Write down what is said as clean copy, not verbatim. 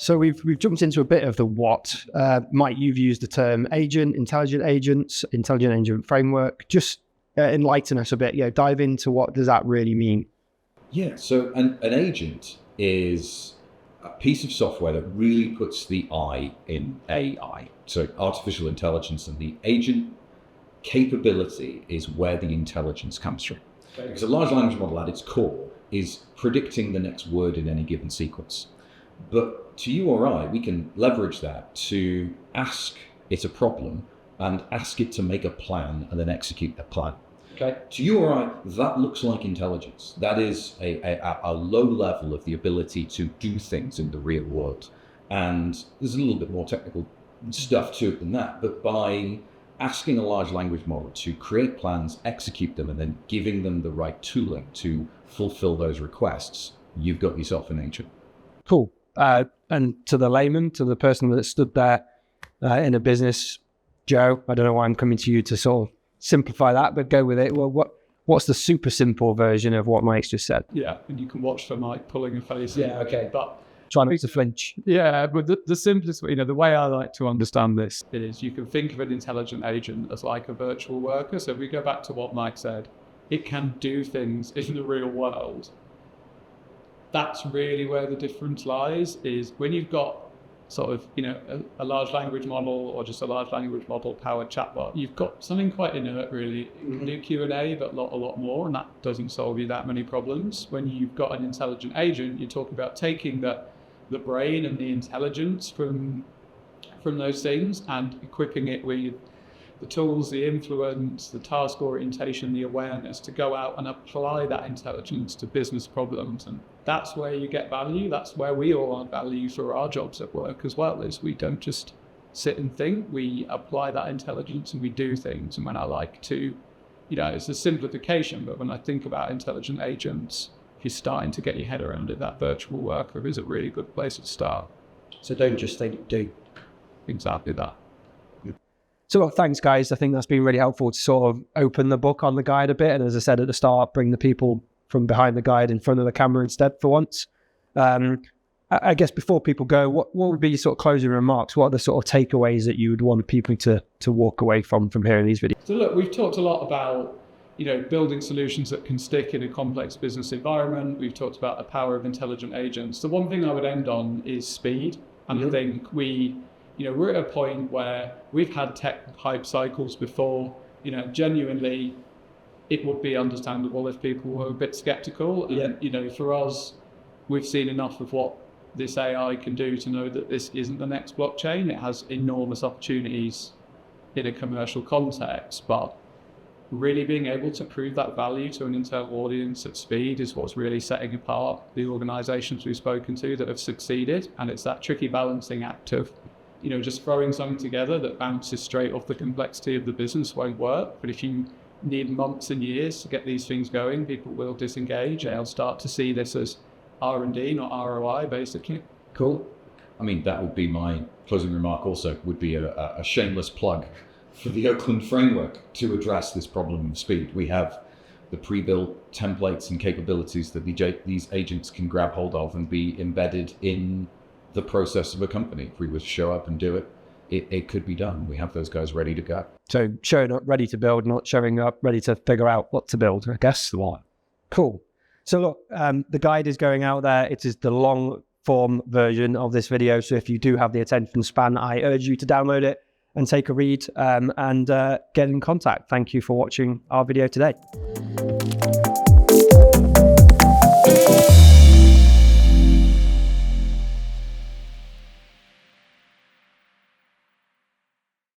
So we've jumped into a bit of the what. Mike, you've used the term agent, intelligent agents, intelligent agent framework. Just enlighten us a bit. Dive into what does that really mean? Yeah, so an agent is a piece of software that really puts the I in AI. So artificial intelligence, and the agent capability is where the intelligence comes from. Because a large language model at its core is predicting the next word in any given sequence. But to you or I, we can leverage that to ask it a problem and ask it to make a plan and then execute that plan. Okay. To you or I, that looks like intelligence. That is a low level of the ability to do things in the real world. And there's a little bit more technical stuff to it than that. But by asking a large language model to create plans, execute them, and then giving them the right tooling to fulfill those requests, you've got yourself an agent. Cool. And to the layman, to the person that stood there in a business, Joe, I don't know why I'm coming to you to sort of simplify that, but go with it. Well, what's the super simple version of what Mike's just said? Yeah, and you can watch for Mike pulling a face. Yeah, okay. But trying not to flinch. Yeah, but the simplest way, the way I like to understand this is you can think of an intelligent agent as like a virtual worker. So if we go back to what Mike said, it can do things in the real world. That's really where the difference lies, is when you've got sort of, a large language model or just a large language model powered chatbot, you've got something quite inert really. It can do Q&A, but a lot more, and that doesn't solve you that many problems. When you've got an intelligent agent, you're talking about taking the brain and the intelligence from those things and equipping it with the tools, the influence, the task orientation, the awareness to go out and apply that intelligence to business problems. And that's where you get value. That's where we all add value for our jobs at work as well, is we don't just sit and think, we apply that intelligence and we do things. And when I like to, it's a simplification, but when I think about intelligent agents, if you're starting to get your head around it, that virtual worker is a really good place to start. So don't just think, do. Exactly that. So thanks, guys. I think that's been really helpful to sort of open the book on the guide a bit. And as I said at the start, bring the people from behind the guide in front of the camera instead for once. I guess before people go, what would be your sort of closing remarks? What are the sort of takeaways that you would want people to walk away from hearing these videos? So look, we've talked a lot about, building solutions that can stick in a complex business environment. We've talked about the power of intelligent agents. The one thing I would end on is speed. And I think we're at a point where we've had tech hype cycles before. Genuinely, it would be understandable if people were a bit skeptical. Yeah. And, for us, we've seen enough of what this AI can do to know that this isn't the next blockchain. It has enormous opportunities in a commercial context, but really being able to prove that value to an internal audience at speed is what's really setting apart the organizations we've spoken to that have succeeded. And it's that tricky balancing act of just throwing something together that bounces straight off the complexity of the business won't work. But if you need months and years to get these things going, people will disengage and they'll start to see this as R&D, not ROI, basically. Cool. I mean, that would be my closing remark also, would be a shameless plug for the Oakland framework to address this problem of speed. We have the pre-built templates and capabilities that these agents can grab hold of and be embedded in the process of a company. If we were to show up and do it, it could be done. We have those guys ready to go. So showing up ready to build, not showing up ready to figure out what to build, I guess. Cool. So look, the guide is going out there. It is the long form version of this video. So if you do have the attention span, I urge you to download it and take a read and get in contact. Thank you for watching our video today.